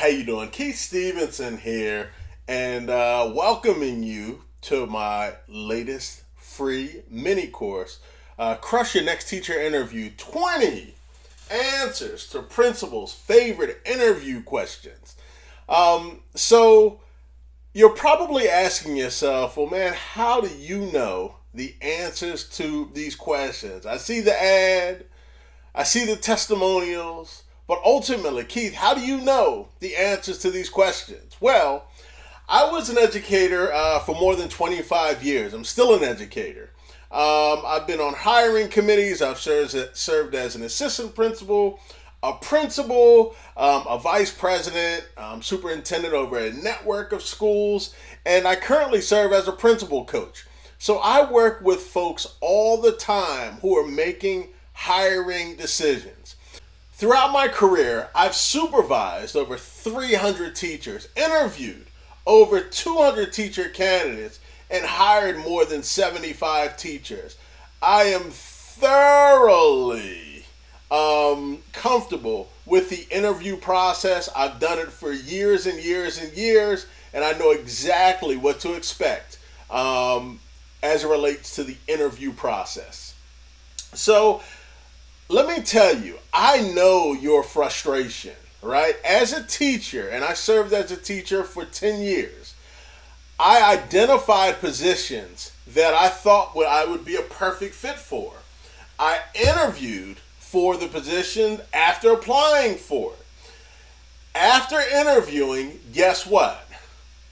how you doing? Keith Stephenson here, and welcoming you to my latest free mini course, Crush Your Next Teacher Interview, 20 answers to principals' favorite interview questions. So you're probably asking yourself, well, man, how do you know the answers to these questions? I see the ad, I see the testimonials, but ultimately, Keith, how do you know the answers to these questions? Well, I was an educator for more than 25 years. I'm still an educator. I've been on hiring committees. I've served as an assistant principal, a principal, a vice president, superintendent over a network of schools, and I currently serve as a principal coach. So I work with folks all the time who are making hiring decisions. Throughout my career, I've supervised over 300 teachers, interviewed over 200 teacher candidates, and hired more than 75 teachers. I am thoroughly comfortable with the interview process. I've done it for years and years and years, and I know exactly what to expect as it relates to the interview process. So, let me tell you, I know your frustration, right? As a teacher, and I served as a teacher for 10 years, I identified positions that I thought I would be a perfect fit for. I interviewed for the position after applying for it. After interviewing, guess what?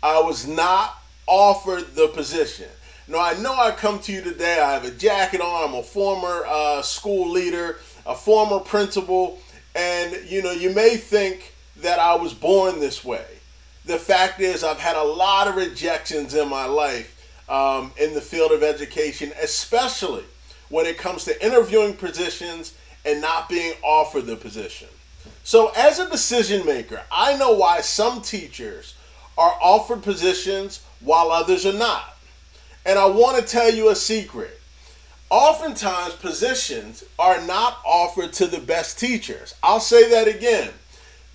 I was not offered the position. Now, I know I come to you today, I have a jacket on, I'm a former school leader, a former principal, and you may think that I was born this way. The fact is, I've had a lot of rejections in my life in the field of education, especially when it comes to interviewing positions and not being offered the position. So as a decision maker, I know why some teachers are offered positions while others are not. And I want to tell you a secret. Oftentimes, positions are not offered to the best teachers. I'll say that again.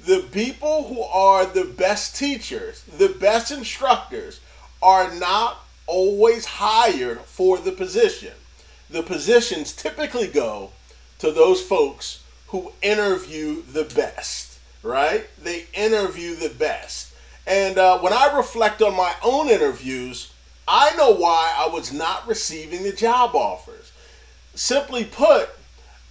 The people who are the best teachers, the best instructors, are not always hired for the position. The positions typically go to those folks who interview the best, right? They interview the best. And when I reflect on my own interviews, I know why I was not receiving the job offers. Simply put,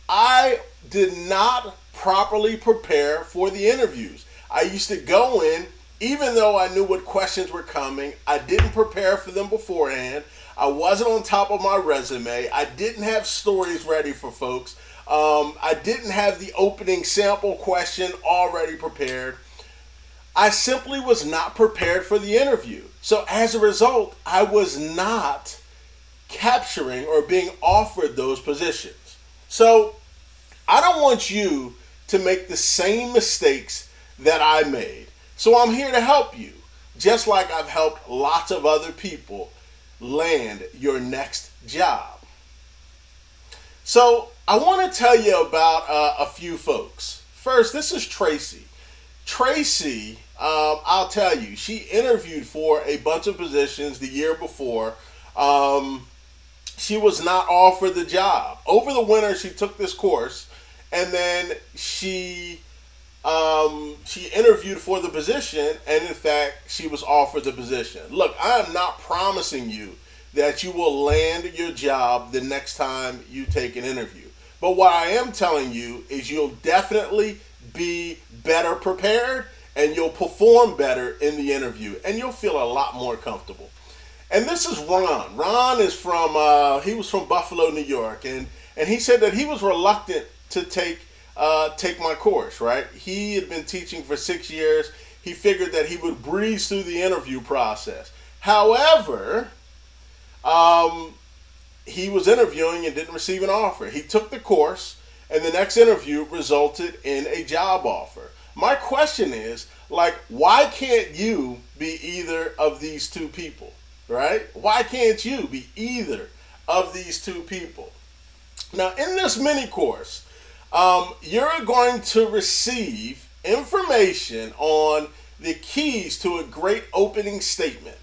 I did not properly prepare for the interviews. I used to go in, even though I knew what questions were coming, I didn't prepare for them beforehand. I wasn't on top of my resume. I didn't have stories ready for folks. I didn't have the opening sample question already prepared. I simply was not prepared for the interview. So as a result, I was not capturing or being offered those positions. So I don't want you to make the same mistakes that I made. So I'm here to help you, just like I've helped lots of other people land your next job. So I want to tell you about a few folks. First, this is Tracy. Tracy, I'll tell you, she interviewed for a bunch of positions the year before. She was not offered the job. Over the winter, she took this course, and then she interviewed for the position, and in fact, she was offered the position. Look, I am not promising you that you will land your job the next time you take an interview. But what I am telling you is you'll definitely be better prepared, and you'll perform better in the interview, and you'll feel a lot more comfortable. And this is Ron. Ron is he was from Buffalo, New York, and he said that he was reluctant to take my course, right? He had been teaching for 6 years. He figured that he would breeze through the interview process. However, he was interviewing and didn't receive an offer. He took the course, and the next interview resulted in a job offer. My question is, why can't you be either of these two people, right? Why can't you be either of these two people? Now, in this mini course, you're going to receive information on the keys to a great opening statement,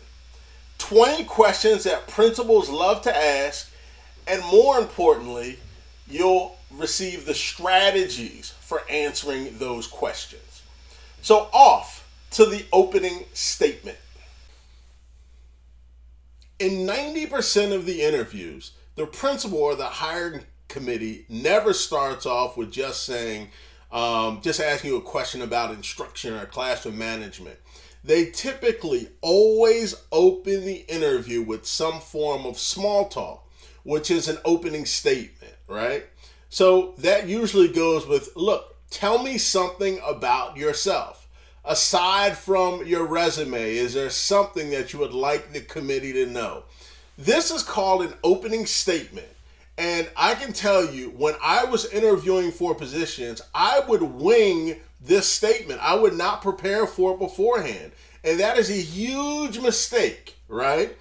20 questions that principals love to ask, and more importantly, you'll receive the strategies for answering those questions. So off to the opening statement. In 90% of the interviews, the principal or the hiring committee never starts off with just saying, just asking you a question about instruction or classroom management. They typically always open the interview with some form of small talk, which is an opening statement, right? So that usually goes with, look, tell me something about yourself. Aside from your resume, is there something that you would like the committee to know? This is called an opening statement. And I can tell you, when I was interviewing for positions, I would wing this statement. I would not prepare for it beforehand. And that is a huge mistake, right?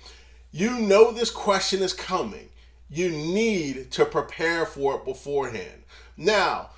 You know this question is coming. You need to prepare for it beforehand. Now,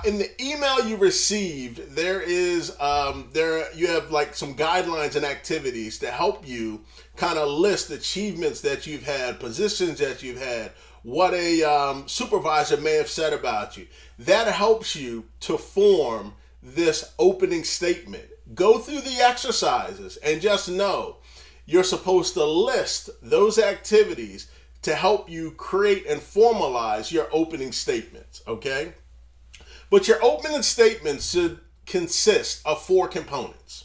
in the email you received, you have like some guidelines and activities to help you kind of list achievements that you've had, positions that you've had, what a supervisor may have said about you. That helps you to form this opening statement. Go through the exercises and just know you're supposed to list those activities to help you create and formalize your opening statements, okay? But your opening statement should consist of 4 components.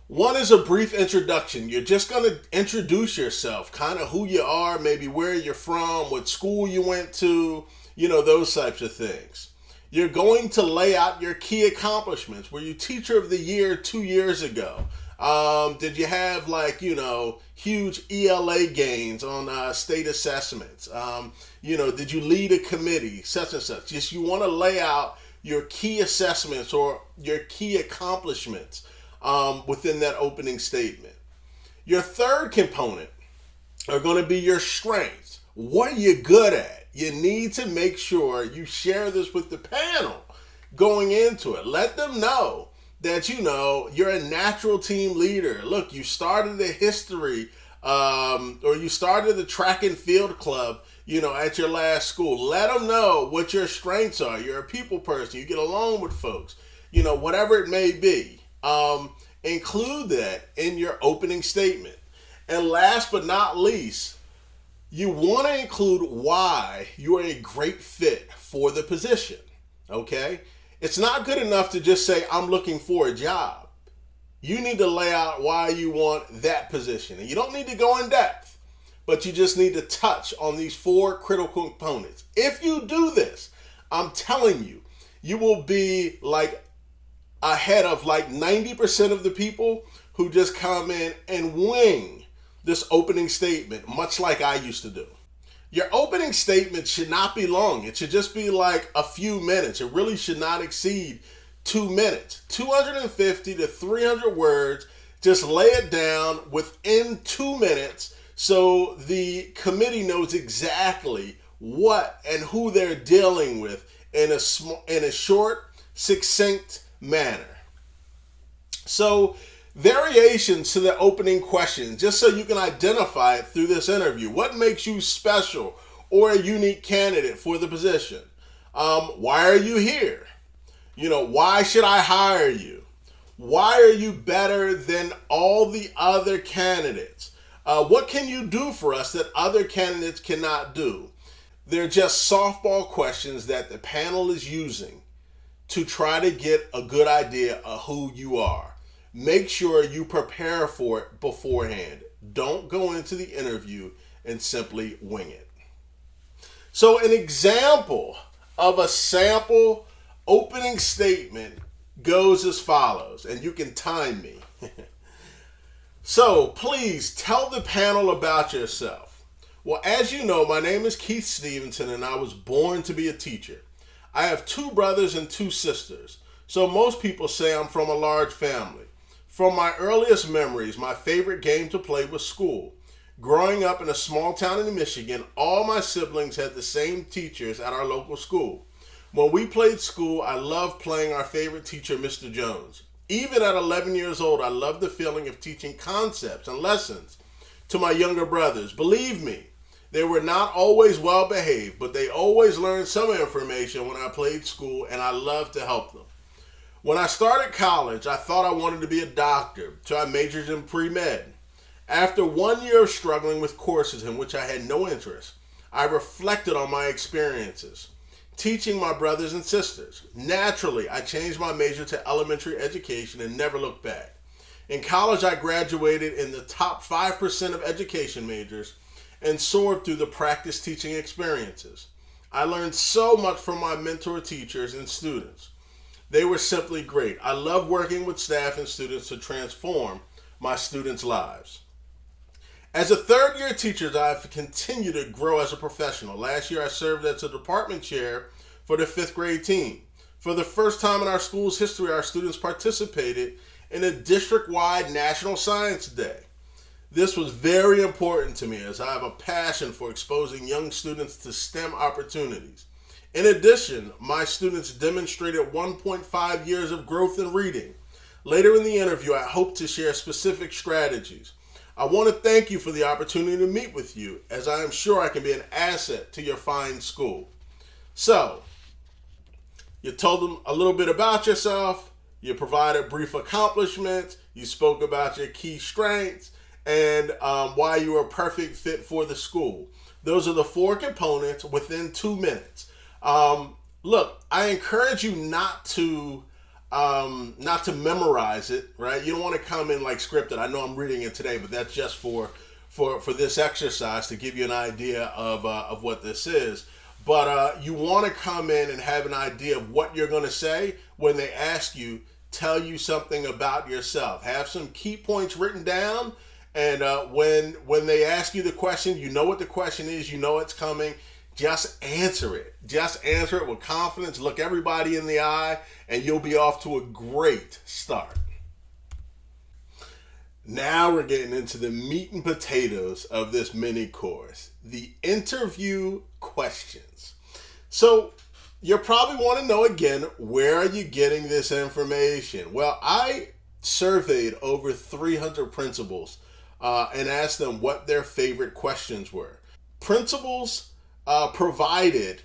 One is a brief introduction. You're just going to introduce yourself, kind of who you are, maybe where you're from, what school you went to, those types of things. You're going to lay out your key accomplishments. Were you teacher of the year 2 years ago? Did you have huge ELA gains on state assessments? Did you lead a committee, such and such? Just you want to lay out your key assessments or your key accomplishments within that opening statement. Your third component are going to be your strengths. What are you good at? You need to make sure you share this with the panel going into it. Let them know that you're a natural team leader. Look, you started a history or you started the track and field club, at your last school. Let them know what your strengths are. You're a people person. You get along with folks, whatever it may be. Include that in your opening statement. And last but not least, you want to include why you are a great fit for the position, okay? It's not good enough to just say, I'm looking for a job. You need to lay out why you want that position. And you don't need to go in depth, but you just need to touch on these 4 critical components. If you do this, I'm telling you, you will be like ahead of like 90% of the people who just come in and wing this opening statement, much like I used to do. Your opening statement should not be long. It should just be like a few minutes. It really should not exceed 2 minutes. 250 to 300 words. Just lay it down within 2 minutes so the committee knows exactly what and who they're dealing with in a short, succinct manner. So, variations to the opening question, just so you can identify it through this interview. What makes you special or a unique candidate for the position? Why are you here? Why should I hire you? Why are you better than all the other candidates? What can you do for us that other candidates cannot do? They're just softball questions that the panel is using to try to get a good idea of who you are. Make sure you prepare for it beforehand. Don't go into the interview and simply wing it. So an example of a sample opening statement goes as follows, and you can time me. So please tell the panel about yourself. Well, as you know, my name is Keith Stephenson, and I was born to be a teacher. I have 2 brothers and 2 sisters, so most people say I'm from a large family. From my earliest memories, my favorite game to play was school. Growing up in a small town in Michigan, all my siblings had the same teachers at our local school. When we played school, I loved playing our favorite teacher, Mr. Jones. Even at 11 years old, I loved the feeling of teaching concepts and lessons to my younger brothers. Believe me, they were not always well behaved, but they always learned some information when I played school, and I loved to help them. When I started college, I thought I wanted to be a doctor, so I majored in pre-med. After 1 year of struggling with courses in which I had no interest, I reflected on my experiences teaching my brothers and sisters. Naturally, I changed my major to elementary education and never looked back. In college, I graduated in the top 5% of education majors and soared through the practice teaching experiences. I learned so much from my mentor teachers and students. They were simply great. I love working with staff and students to transform my students' lives. As a third-year teacher, I've continued to grow as a professional. Last year, I served as a department chair for the 5th grade team. For the first time in our school's history, our students participated in a district-wide National Science Day. This was very important to me as I have a passion for exposing young students to STEM opportunities. In addition, my students demonstrated 1.5 years of growth in reading. Later in the interview, I hope to share specific strategies. I want to thank you for the opportunity to meet with you, as I am sure I can be an asset to your fine school. So, you told them a little bit about yourself, you provided brief accomplishments, you spoke about your key strengths, and why you are a perfect fit for the school. Those are the 4 components within 2 minutes. Look, I encourage you not to memorize it, right? You don't want to come in like scripted. I know I'm reading it today, but that's just for this exercise to give you an idea of what this is. But you want to come in and have an idea of what you're going to say when they ask you, tell you something about yourself. Have some key points written down, and when they ask you the question, you know what the question is, you know it's coming. Just answer it. Just answer it with confidence. Look everybody in the eye, and you'll be off to a great start. Now we're getting into the meat and potatoes of this mini course, the interview questions. So you'll probably want to know again, where are you getting this information? Well, I surveyed over 300 principals and asked them what their favorite questions were. Principals provided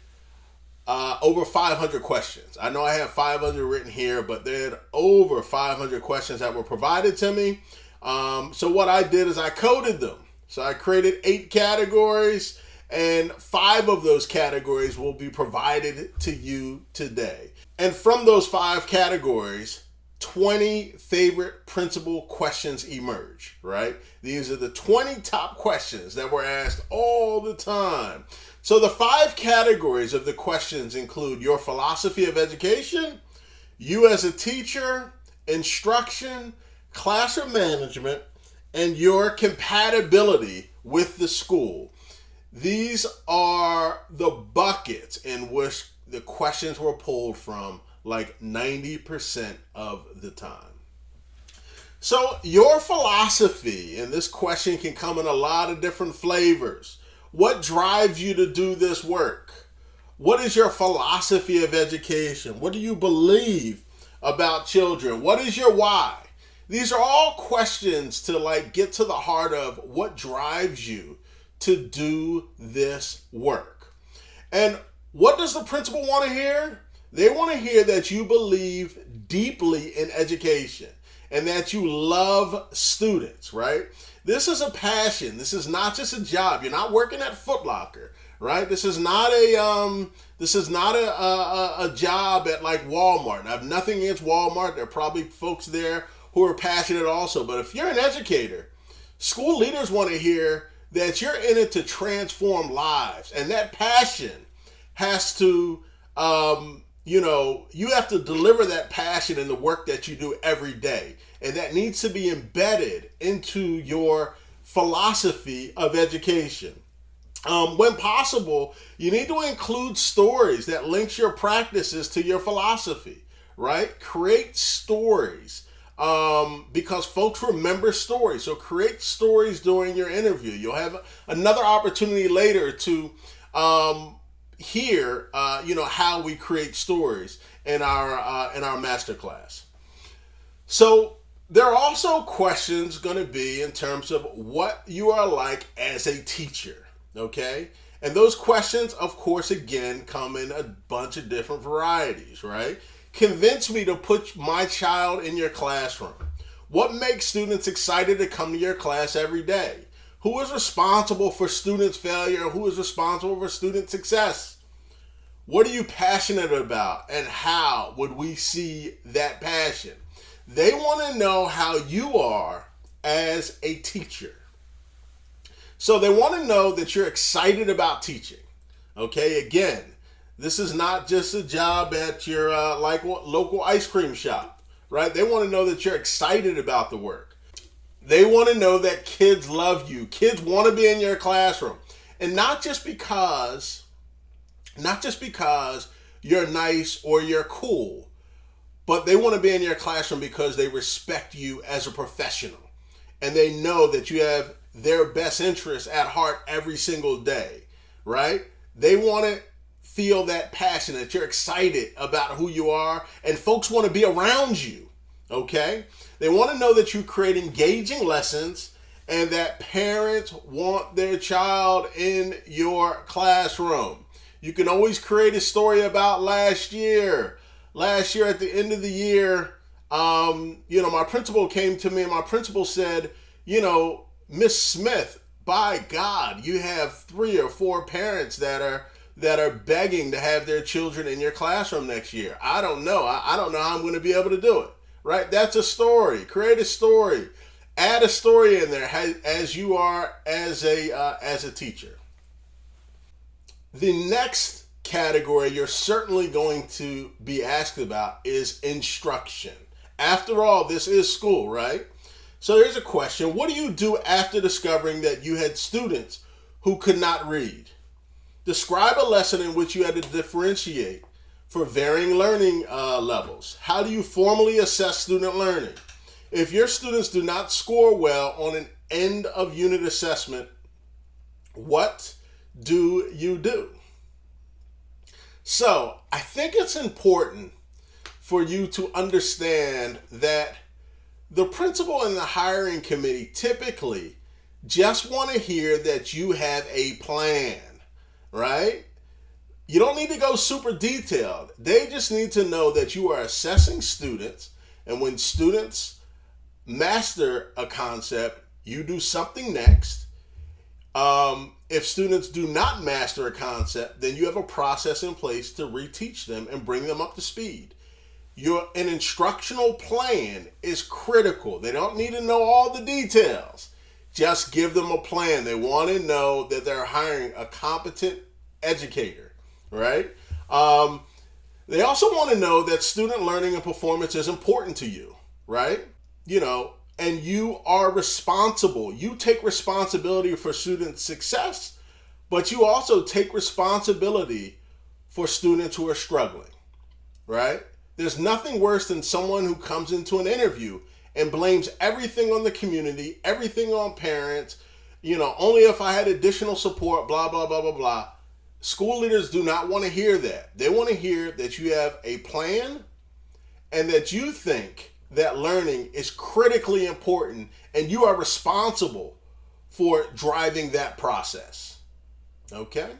over 500 questions. I know I have 500 written here, but there are over 500 questions that were provided to me. So what I did is I coded them. So I created 8 categories, and 5 of those categories will be provided to you today. And from those 5 categories, 20 favorite principal questions emerge, right? These are the 20 top questions that were asked all the time. So the 5 categories of the questions include your philosophy of education, you as a teacher, instruction, classroom management, and your compatibility with the school. These are the buckets in which the questions were pulled from, like 90% of the time. So your philosophy, and this question can come in a lot of different flavors. What drives you to do this work? What is your philosophy of education? What do you believe about children? What is your why? These are all questions to get to the heart of what drives you to do this work. And what does the principal want to hear? They want to hear that you believe deeply in education and that you love students, right? This is a passion. This is not just a job. You're not working at Foot Locker, right? This is not a job at like Walmart. I have nothing against Walmart. There are probably folks there who are passionate also. But if you're an educator, school leaders want to hear that you're in it to transform lives. And that passion has to, you have to deliver that passion in the work that you do every day. And that needs to be embedded into your philosophy of education. When possible, you need to include stories that links your practices to your philosophy, right? Create stories because folks remember stories. So create stories during your interview. You'll have another opportunity later to hear, how we create stories in our masterclass. So there are also questions going to be in terms of what you are like as a teacher, okay? And those questions, of course, again, come in a bunch of different varieties, right? Convince me to put my child in your classroom. What makes students excited to come to your class every day? Who is responsible for students' failure? Who is responsible for student success? What are you passionate about, and how would we see that passion? They want to know how you are as a teacher. So they want to know that you're excited about teaching. Okay, again, this is not just a job at your local ice cream shop, right? They want to know that you're excited about the work. They want to know that kids love you. Kids want to be in your classroom. And not just because you're nice or you're cool, but they want to be in your classroom because they respect you as a professional. And they know that you have their best interests at heart every single day, right? They want to feel that passion, that you're excited about who you are, and folks want to be around you, okay? They want to know that you create engaging lessons and that parents want their child in your classroom. You can always create a story about last year. Last year at the end of the year, my principal came to me and my principal said, Miss Smith, by God, you have 3 or 4 parents that are begging to have their children in your classroom next year. I don't know. I don't know how I'm going to be able to do it. Right? That's a story. Create a story. Add a story in there as you are as a teacher. The next category you're certainly going to be asked about is instruction. After all, this is school, right? So here's a question. What do you do after discovering that you had students who could not read? Describe a lesson in which you had to differentiate for varying learning levels. How do you formally assess student learning? If your students do not score well on an end of unit assessment, what do you do? So I think it's important for you to understand that the principal and the hiring committee typically just want to hear that you have a plan, right? You don't need to go super detailed. They just need to know that you are assessing students, and when students master a concept, you do something next. If students do not master a concept, then you have a process in place to reteach them and bring them up to speed. An instructional plan is critical. They don't need to know all the details. Just give them a plan. They want to know that they're hiring a competent educator, right? They also want to know that student learning and performance is important to you, right? And you are responsible. You take responsibility for student success, but you also take responsibility for students who are struggling, right? There's nothing worse than someone who comes into an interview and blames everything on the community, everything on parents, only if I had additional support, blah, blah, blah, blah, blah. School leaders do not want to hear that. They want to hear that you have a plan and that you think that learning is critically important and you are responsible for driving that process. Okay?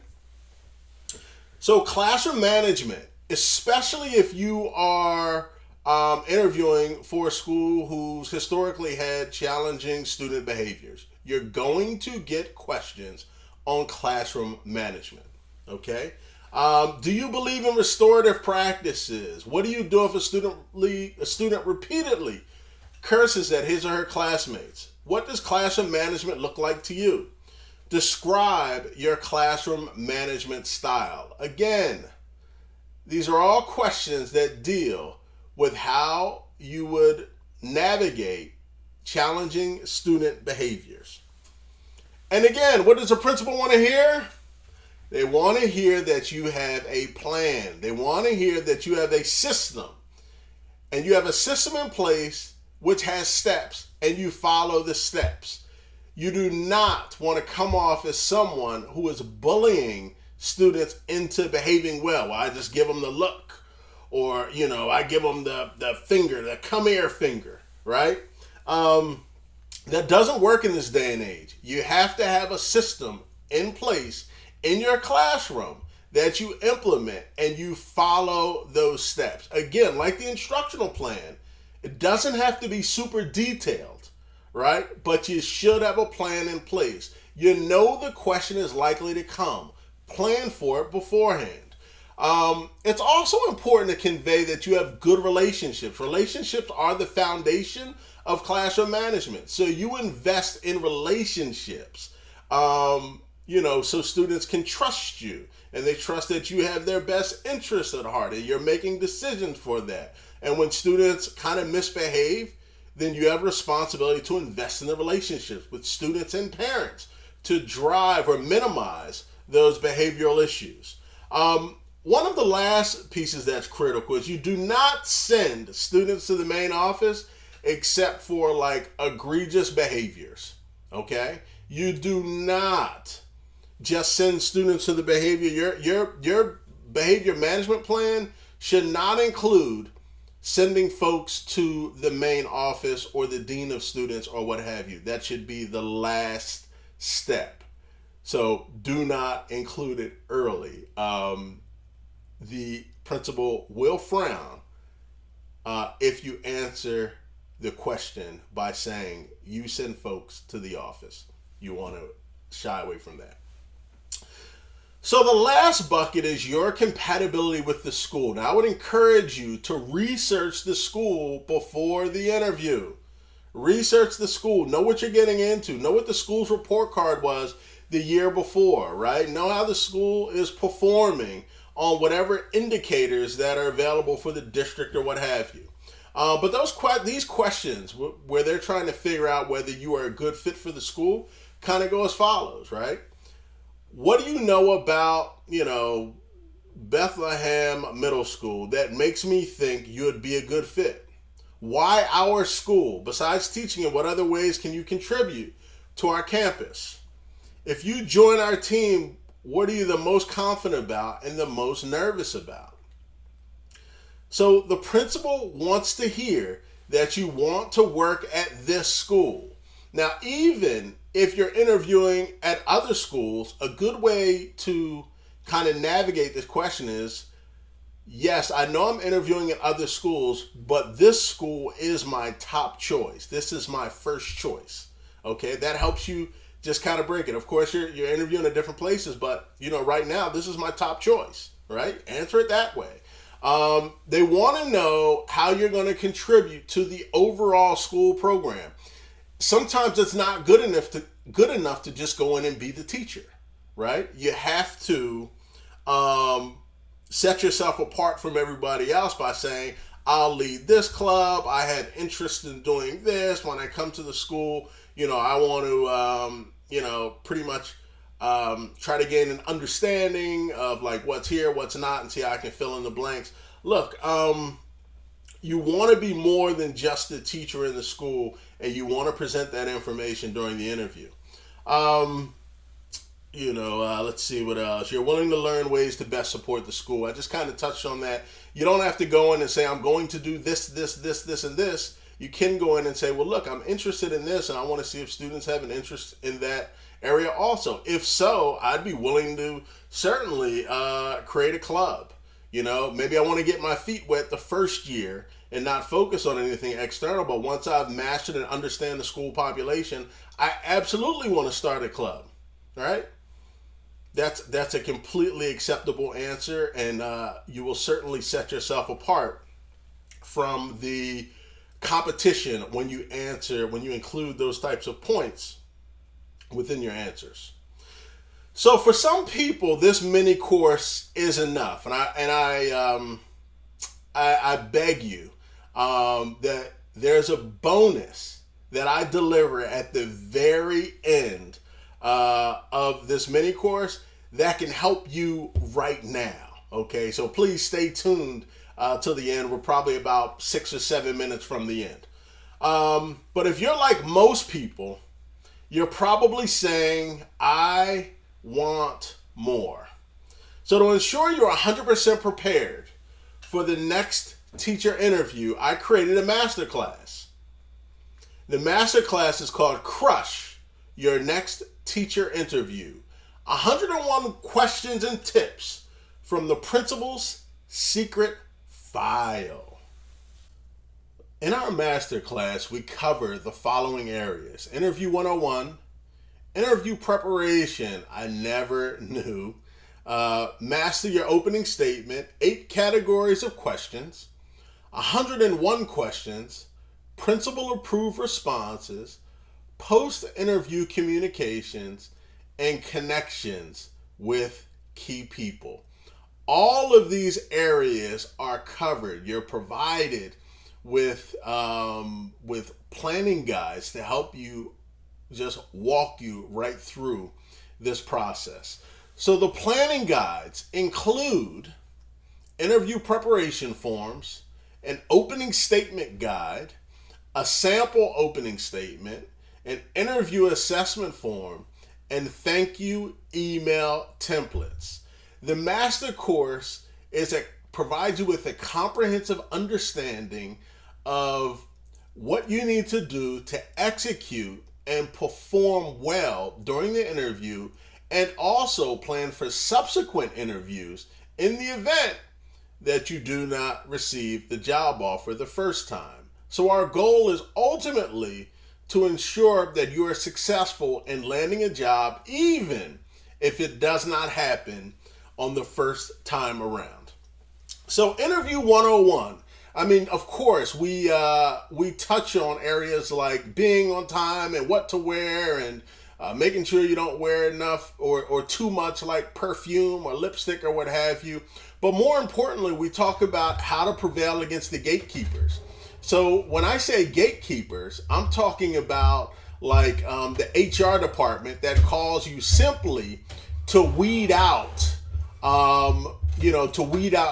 So classroom management, especially if you are interviewing for a school who's historically had challenging student behaviors, you're going to get questions on classroom management. Okay? Do you believe in restorative practices? What do you do if a student repeatedly curses at his or her classmates? What does classroom management look like to you? Describe your classroom management style. Again, these are all questions that deal with how you would navigate challenging student behaviors. And again, what does a principal want to hear? They want to hear that you have a plan. They want to hear that you have a system. And you have a system in place which has steps, and you follow the steps. You do not want to come off as someone who is bullying students into behaving well. I just give them the look, or I give them the finger, the come here finger, right? That doesn't work in this day and age. You have to have a system in place in your classroom that you implement and you follow those steps. Again, like the instructional plan, it doesn't have to be super detailed, right? But you should have a plan in place. You know the question is likely to come. Plan for it beforehand. It's also important to convey that you have good relationships. Relationships are the foundation of classroom management. So you invest in relationships, so students can trust you and they trust that you have their best interests at heart and you're making decisions for that. And when students kind of misbehave, then you have a responsibility to invest in the relationships with students and parents to drive or minimize those behavioral issues. One of the last pieces that's critical is you do not send students to the main office except for like egregious behaviors, okay? You do not just send students to the behavior. Your behavior management plan should not include sending folks to the main office or the dean of students or what have you. That should be the last step. So do not include it early. The principal will frown if you answer the question by saying you send folks to the office. You want to shy away from that. So the last bucket is your compatibility with the school. Now, I would encourage you to research the school before the interview. Research the school. Know what you're getting into. Know what the school's report card was the year before, right? Know how the school is performing on whatever indicators that are available for the district or what have you. But these questions where they're trying to figure out whether you are a good fit for the school kind of go as follows, right? What do you know about, Bethlehem Middle School that makes me think you would be a good fit? Why our school? Besides teaching, and what other ways can you contribute to our campus? If you join our team, what are you the most confident about and the most nervous about? So the principal wants to hear that you want to work at this school. Now, even if you're interviewing at other schools, a good way to kind of navigate this question is, yes, I know I'm interviewing at other schools, but this school is my top choice. This is my first choice. Okay, that helps you just kind of break it. Of course, you're interviewing at different places, but right now, this is my top choice, right? Answer it that way. They want to know how you're going to contribute to the overall school program. Sometimes it's not good enough to just go in and be the teacher, right? You have to set yourself apart from everybody else by saying, I'll lead this club. I have interest in doing this. When I come to the school, I want to, pretty much try to gain an understanding of like what's here, what's not, and see how I can fill in the blanks. Look, you want to be more than just a teacher in the school, and you want to present that information during the interview. Let's see what else. You're willing to learn ways to best support the school. I just kind of touched on that. You don't have to go in and say, I'm going to do this, and this. You can go in and say, well, look, I'm interested in this, and I want to see if students have an interest in that area also. If so, I'd be willing to certainly create a club. Maybe I want to get my feet wet the first year and not focus on anything external, but once I've mastered and understand the school population, I absolutely want to start a club, right? That's a completely acceptable answer, and you will certainly set yourself apart from the competition when you include those types of points within your answers. So for some people, this mini course is enough, and I beg you that there's a bonus that I deliver at the very end of this mini course that can help you right now. Okay, so please stay tuned till the end. We're probably about 6 or 7 minutes from the end. But if you're like most people, you're probably saying, I want more. So to ensure you're 100% prepared for the next teacher interview, I created a masterclass. The masterclass is called Crush Your Next Teacher Interview. 101 questions and tips from the principal's secret file. In our masterclass, we cover the following areas: Interview 101, interview preparation, I never knew, master your opening statement, 8 categories of questions, 101 questions, principal approved responses, post-interview communications, and connections with key people. All of these areas are covered. You're provided with planning guides to help you just walk you right through this process. So the planning guides include interview preparation forms, an opening statement guide, a sample opening statement, an interview assessment form, and thank you email templates. The master course provides you with a comprehensive understanding of what you need to do to execute and perform well during the interview, and also plan for subsequent interviews in the event that you do not receive the job offer the first time. So our goal is ultimately to ensure that you are successful in landing a job, even if it does not happen on the first time around. So interview 101. I mean, of course, we touch on areas like being on time and what to wear, and making sure you don't wear enough or too much like perfume or lipstick or what have you. But more importantly, we talk about how to prevail against the gatekeepers. So when I say gatekeepers, I'm talking about like the HR department that calls you simply to weed out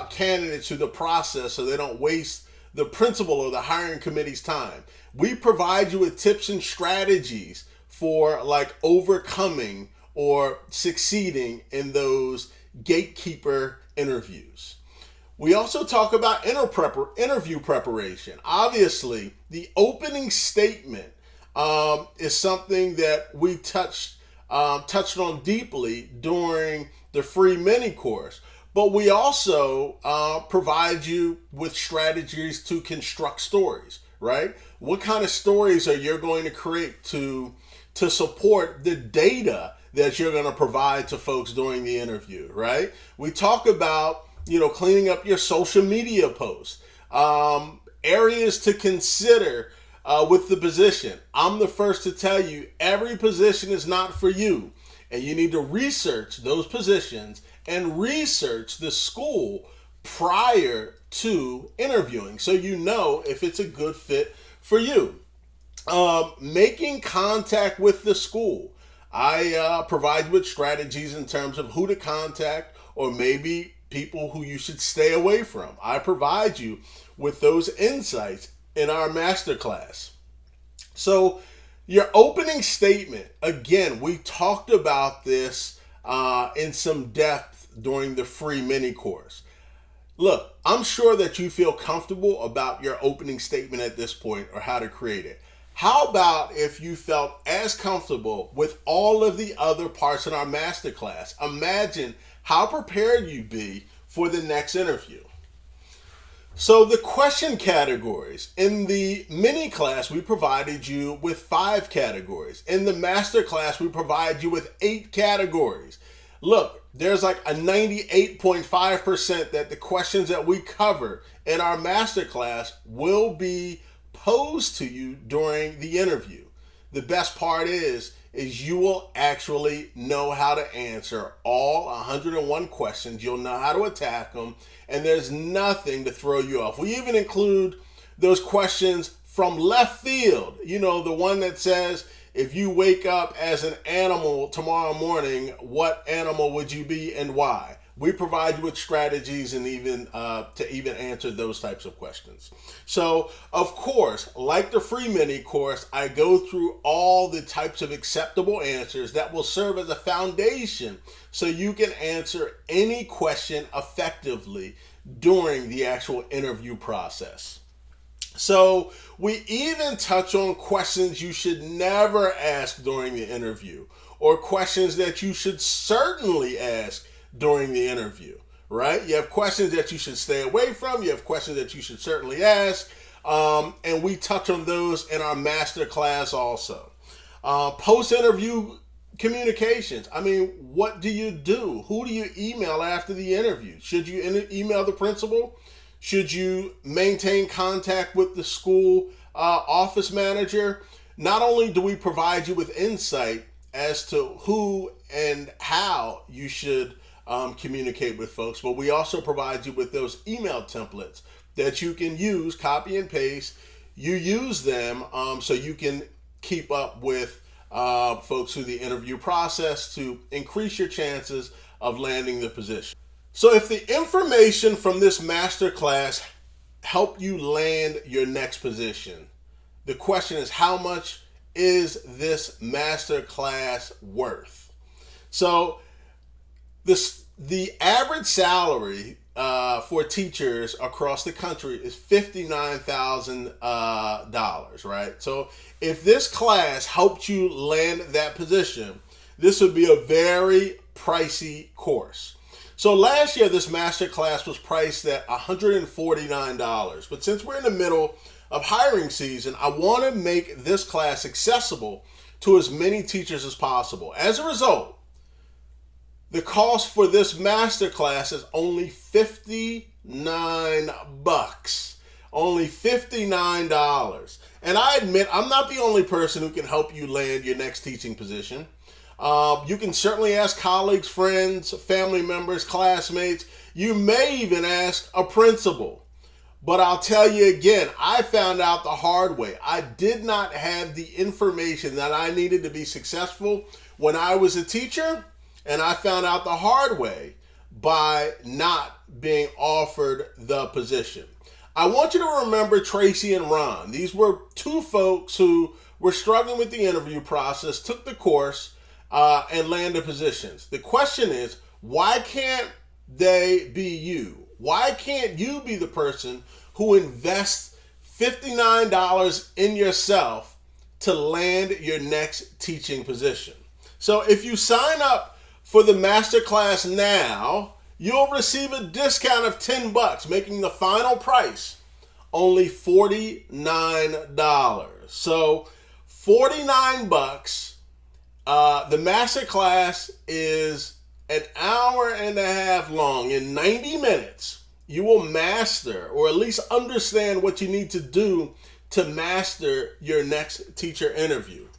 candidates through the process so they don't waste the principal or the hiring committee's time. We provide you with tips and strategies for like overcoming or succeeding in those gatekeeper interviews. We also talk about interview preparation. Obviously, the opening statement is something that we touched on deeply during the free mini course. But we also provide you with strategies to construct stories, right? What kind of stories are you going to create to support the data that you're going to provide to folks during the interview, right? We talk about, cleaning up your social media posts, areas to consider with the position. I'm the first to tell you, every position is not for you, and you need to research those positions and research the school prior to interviewing so you know if it's a good fit for you. Making contact with the school. I provide you with strategies in terms of who to contact, or maybe people who you should stay away from. I provide you with those insights in our masterclass. So your opening statement, again, we talked about this in some depth during the free mini course. Look, I'm sure that you feel comfortable about your opening statement at this point or how to create it. How about if you felt as comfortable with all of the other parts in our masterclass? Imagine how prepared you'd be for the next interview. So the question categories. In the mini class, we provided you with 5 categories. In the master class, we provide you with 8 categories. Look, there's like a 98.5% that the questions that we cover in our master class will be posed to you during the interview. The best part is you will actually know how to answer all 101 questions. You'll know how to attack them, and there's nothing to throw you off. We even include those questions from left field. The one that says, if you wake up as an animal tomorrow morning, what animal would you be and why? We provide you with strategies and even to even answer those types of questions. So, of course, like the free mini course, I go through all the types of acceptable answers that will serve as a foundation so you can answer any question effectively during the actual interview process. So we even touch on questions you should never ask during the interview, or questions that you should certainly ask during the interview, right? You have questions that you should stay away from. You have questions that you should certainly ask. And we touch on those in our master class also. Post-interview communications. I mean, what do you do? Who do you email after the interview? Should you email the principal? Should you maintain contact with the school office manager? Not only do we provide you with insight as to who and how you should communicate with folks, but we also provide you with those email templates that you can use, copy and paste. You use them so you can keep up with folks through the interview process to increase your chances of landing the position. So if the information from this masterclass helped you land your next position, the question is, how much is this masterclass worth? So the average salary for teachers across the country is $59,000, right? So if this class helped you land that position, this would be a very pricey course. So last year, this master class was priced at $149. But since we're in the middle of hiring season, I want to make this class accessible to as many teachers as possible. As a result, the cost for this master class is only $59. Only $59. And I admit, I'm not the only person who can help you land your next teaching position. You can certainly ask colleagues, friends, family members, classmates. You may even ask a principal. But I'll tell you again, I found out the hard way. I did not have the information that I needed to be successful when I was a teacher, and I found out the hard way by not being offered the position. I want you to remember Tracy and Ron. These were two folks who were struggling with the interview process, took the course, and landed positions. The question is, why can't they be you? Why can't you be the person who invests $59 in yourself to land your next teaching position? So if you sign up for the masterclass now, you'll receive a discount of $10, making the final price only $49. So $49. The masterclass is an hour and a half long. In 90 minutes, you will master, or at least understand what you need to do to master your next teacher interview.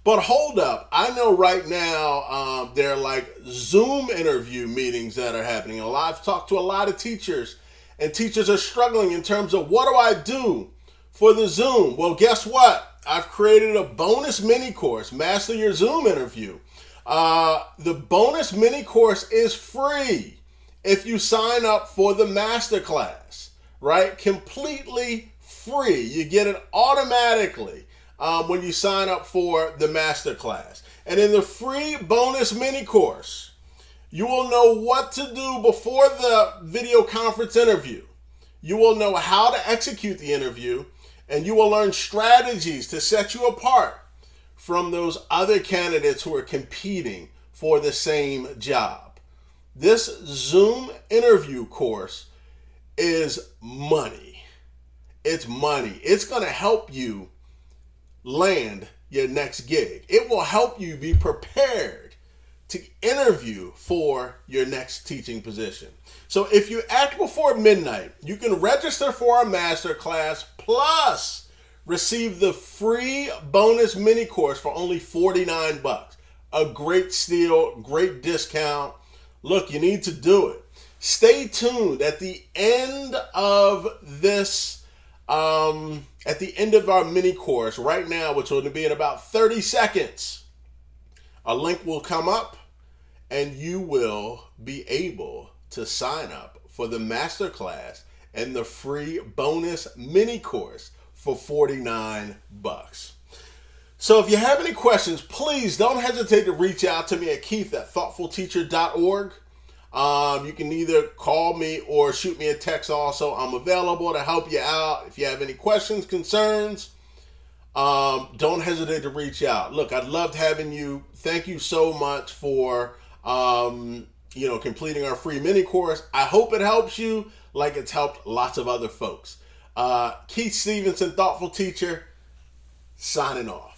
But hold up, I know right now there are like Zoom interview meetings that are happening. I've talked to a lot of teachers, and teachers are struggling in terms of, what do I do for the Zoom? Well, guess what? I've created a bonus mini course, Master Your Zoom Interview. The bonus mini course is free if you sign up for the masterclass, right? Completely free. You get it automatically when you sign up for the masterclass. And in the free bonus mini course, you will know what to do before the video conference interview. You will know how to execute the interview, and you will learn strategies to set you apart from those other candidates who are competing for the same job. This Zoom interview course is money. It's money. It's going to help you land your next gig. It will help you be prepared to interview for your next teaching position. So if you act before midnight, you can register for our masterclass plus receive the free bonus mini course for only $49. A great steal, great discount. Look, you need to do it. Stay tuned at the end of this, at the end of our mini course right now, which will be in about 30 seconds. A link will come up, and you will be able to sign up for the masterclass and the free bonus mini course for $49. So if you have any questions, please don't hesitate to reach out to me at keith@thoughtfulteacher.org. You can either call me or shoot me a text also. I'm available to help you out. If you have any questions, concerns, don't hesitate to reach out. Look, I'd love having you. Thank you so much for completing our free mini course. I hope it helps you like it's helped lots of other folks. Keith Stephenson, Thoughtful Teacher, signing off.